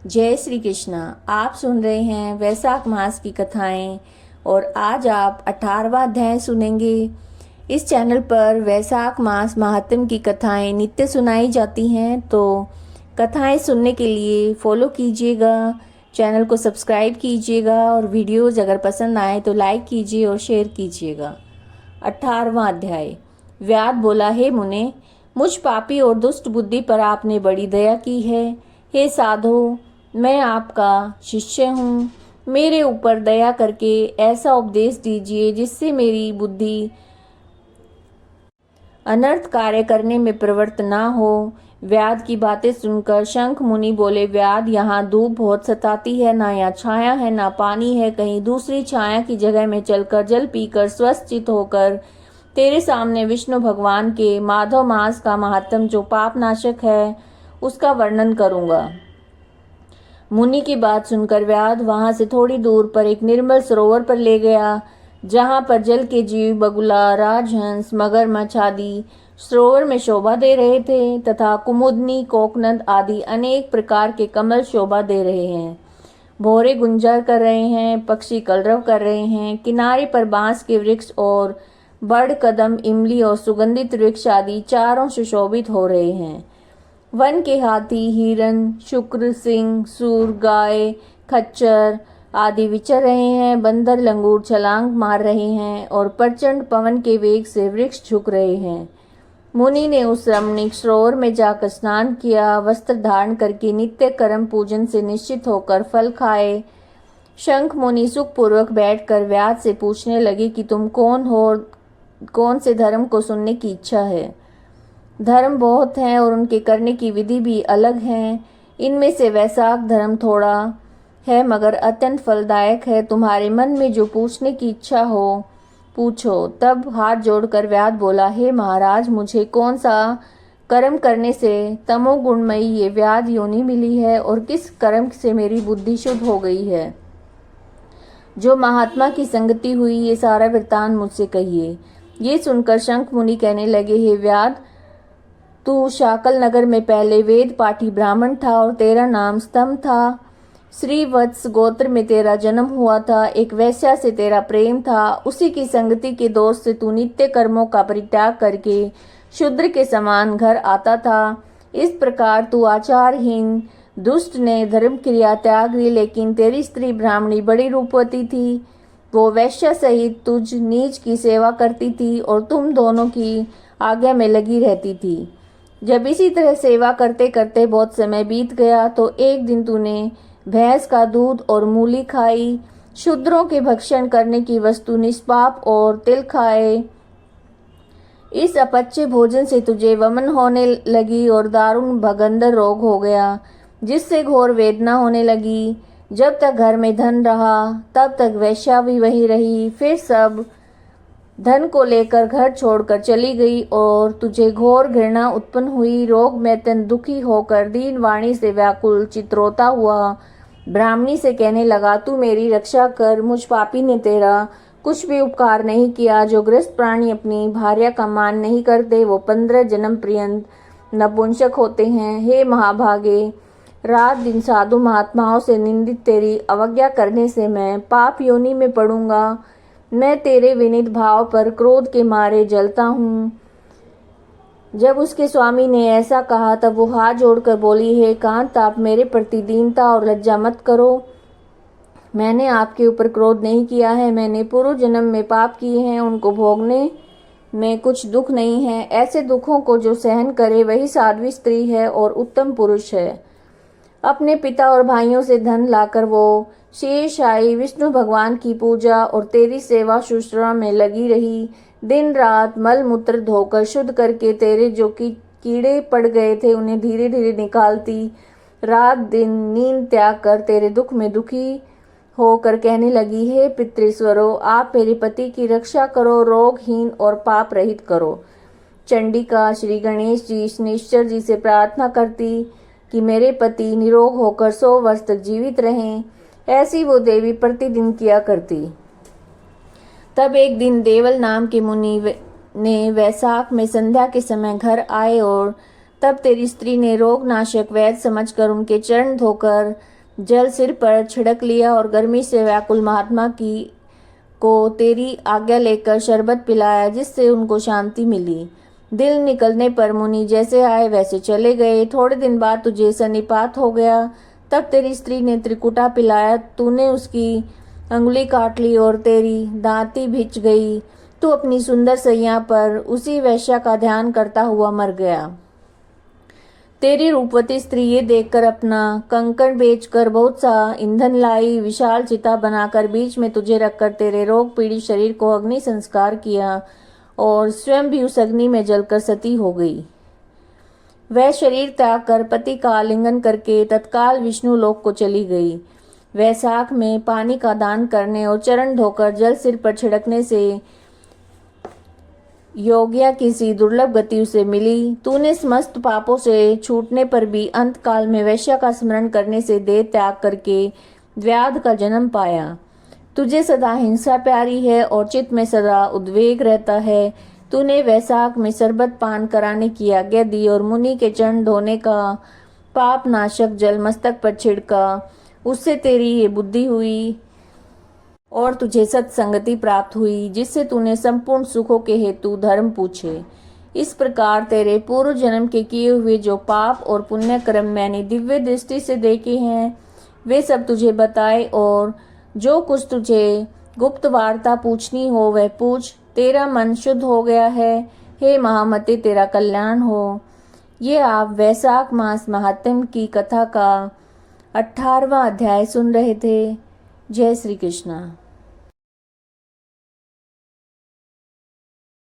जय श्री कृष्णा। आप सुन रहे हैं वैशाख मास की कथाएं और आज आप 18वां अध्याय सुनेंगे। इस चैनल पर वैशाख मास महात्म्य की कथाएं नित्य सुनाई जाती हैं, तो कथाएं सुनने के लिए फॉलो कीजिएगा, चैनल को सब्सक्राइब कीजिएगा और वीडियोज़ अगर पसंद आए तो लाइक कीजिए और शेयर कीजिएगा। 18वां अध्याय। व्याध बोला, हे मुने, मुझ पापी और दुष्ट बुद्धि पर आपने बड़ी दया की है। हे साधो, मैं आपका शिष्य हूँ, मेरे ऊपर दया करके ऐसा उपदेश दीजिए जिससे मेरी बुद्धि अनर्थ कार्य करने में प्रवृत्त ना हो। व्याध की बातें सुनकर शंख मुनि बोले, व्याध, यहाँ धूप बहुत सताती है, ना यहाँ छाया है ना पानी है। कहीं दूसरी छाया की जगह में चलकर जल पीकर स्वस्थित होकर तेरे सामने विष्णु भगवान के माधव मास का महात्म्य जो पाप नाशक है उसका वर्णन करूंगा। मुनि की बात सुनकर व्याध वहां से थोड़ी दूर पर एक निर्मल सरोवर पर ले गया, जहां पर जल के जीव बगुला, राजहंस, मगरमच्छ आदि सरोवर में शोभा दे रहे थे तथा कुमुदनी, कोकनद आदि अनेक प्रकार के कमल शोभा दे रहे हैं। भौरे गुंजर कर रहे हैं, पक्षी कलरव कर रहे हैं। किनारे पर बांस के वृक्ष और बड़, कदम, इमली और सुगंधित वृक्ष आदि चारों सुशोभित हो रहे हैं। वन के हाथी, हिरन, शुक्र, सिंह, सूर, गाय, खच्चर आदि विचर रहे हैं। बंदर, लंगूर छलांग मार रहे हैं और प्रचंड पवन के वेग से वृक्ष झुक रहे हैं। मुनि ने उस रमणीक सरोवर में जाकर स्नान किया, वस्त्र धारण करके नित्य कर्म पूजन से निश्चित होकर फल खाए। शंख मुनि सुखपूर्वक बैठकर व्याध से पूछने लगे कि तुम कौन हो, कौन से धर्म को सुनने की इच्छा है। धर्म बहुत हैं और उनके करने की विधि भी अलग है। इनमें से वैशाख धर्म थोड़ा है मगर अत्यंत फलदायक है। तुम्हारे मन में जो पूछने की इच्छा हो पूछो। तब हाथ जोड़कर व्याध बोला, हे महाराज, मुझे कौन सा कर्म करने से तमोगुणमयी ये व्याध योनि मिली है और किस कर्म से मेरी बुद्धि शुद्ध हो गई है। जो महात्मा की संगति हुई, ये सारा वृत्तांत मुझसे कहिए। ये सुनकर शंख मुनि कहने लगे, हे व्याध, तू शाकल नगर में पहले वेद पाठी ब्राह्मण था और तेरा नाम स्तंभ था। श्रीवत्स गोत्र में तेरा जन्म हुआ था। एक वैश्या से तेरा प्रेम था। उसी की संगति के दोष से तू नित्य कर्मों का परित्याग करके शूद्र के समान घर आता था। इस प्रकार तू आचारहीन दुष्ट ने धर्म क्रिया त्याग ली, लेकिन तेरी स्त्री ब्राह्मणी बड़ी रूपवती थी। वो वैश्या सहित तुझ नीच की सेवा करती थी और तुम दोनों की आज्ञा में लगी रहती थी। जब इसी तरह सेवा करते करते बहुत समय बीत गया तो एक दिन तूने भैंस का दूध और मूली खाई। शूद्रों के भक्षण करने की वस्तु निष्पाप और तिल खाए। इस अपच्य भोजन से तुझे वमन होने लगी और दारुण भगंदर रोग हो गया, जिससे घोर वेदना होने लगी। जब तक घर में धन रहा तब तक वैश्या भी वही रही। फिर सब धन को लेकर घर छोड़कर चली गई और तुझे घोर घृणा उत्पन्न हुई। रोग में अत्यंत दुखी होकर दीन वाणी से व्याकुल चित्रोता हुआ ब्राह्मणी से कहने लगा, तू मेरी रक्षा कर। मुझ पापी ने तेरा कुछ भी उपकार नहीं किया। जो ग्रस्त प्राणी अपनी भार्या का मान नहीं करते वो 15 जन्म पर्यंत नपुंसक होते हैं। हे महाभागे, रात दिन साधु महात्माओं से निंदित तेरी अवज्ञा करने से मैं पाप योनि में पड़ूंगा। मैं तेरे विनीत भाव पर क्रोध के मारे जलता हूँ। जब उसके स्वामी ने ऐसा कहा तब वो हाथ जोड़कर बोली, हे कांत, आप मेरे प्रति दीनता और लज्जा मत करो। मैंने आपके ऊपर क्रोध नहीं किया है। मैंने पूर्व जन्म में पाप किए हैं, उनको भोगने में कुछ दुख नहीं है। ऐसे दुखों को जो सहन करे वही साध्वी स्त्री है और उत्तम पुरुष है। अपने पिता और भाइयों से धन लाकर वो शेषशायी विष्णु भगवान की पूजा और तेरी सेवा शुश्रूषा में लगी रही। दिन रात मल मूत्र धोकर शुद्ध करके तेरे जो कीड़े पड़ गए थे उन्हें धीरे धीरे निकालती। रात दिन नींद त्याग कर तेरे दुख में दुखी होकर कहने लगी, हे पितृस्वरो, आप मेरे पति की रक्षा करो, रोगहीन और पाप रहित करो। चंडिका श्री गणेश जी, शनिश्चर जी से प्रार्थना करती कि मेरे पति निरोग होकर 100 वर्ष तक जीवित रहें। ऐसी वो देवी प्रतिदिन किया करती। तब एक दिन देवल नाम के मुनि ने वैशाख में संध्या के समय घर आए और तब तेरी स्त्री ने रोग नाशक वैद्य समझकर उनके चरण धोकर जल सिर पर छिड़क लिया और गर्मी से व्याकुल महात्मा की को तेरी आज्ञा लेकर शरबत पिलाया, जिससे उनको शांति मिली। दिल निकलने पर मुनि जैसे आए वैसे चले गए। थोड़े दिन बाद तुझे सन्निपात हो गया, तब तेरी स्त्री ने त्रिकुटा पिलाया। तूने उसकी अंगुली काट ली और तेरी दांती भिंच गई। तू अपनी सुंदर सैया पर उसी वैश्या का ध्यान करता हुआ मर गया। तेरी रूपवती स्त्री ये देखकर अपना कंकण बेचकर बहुत सा ईंधन लाई, विशाल चिता बनाकर बीच में तुझे रखकर तेरे रोग पीड़ित शरीर को अग्नि संस्कार किया और स्वयं भी उस अग्नि में जलकर सती हो गई। वह शरीर त्याग कर पति का आलिंगन करके तत्काल विष्णु लोक को चली गई। वैशाख में पानी का दान करने और चरण धोकर जल सिर पर छिड़कने से योग्या की सी दुर्लभ गति उसे मिली। तूने समस्त पापों से छूटने पर भी अंत काल में वैश्या का स्मरण करने से देह त्याग करके व्याध का जन्म पाया। तुझे सदा हिंसा प्यारी है और चित्त में सदा उद्वेग रहता है। तूने वैशाख में शरबत पान कराने की आज्ञा दी और मुनि के चरण धोने का पाप नाशक जल मस्तक पर छिड़का। उससे तेरी ये बुद्धि हुई और तुझे सत्संगति प्राप्त हुई, जिससे तूने संपूर्ण सुखों के हेतु धर्म पूछे। इस प्रकार तेरे पूर्व जन्म के किए हुए जो पाप और पुण्य कर्म मैंने दिव्य दृष्टि से देखे हैं, वे सब तुझे बताए, और जो कुछ तुझे गुप्त वार्ता पूछनी हो वह पूछ। तेरा मन शुद्ध हो गया है। हे महामते, तेरा कल्याण हो। ये आप वैशाख मास महात्म्य की कथा का 18वां अध्याय सुन रहे थे। जय श्री कृष्ण।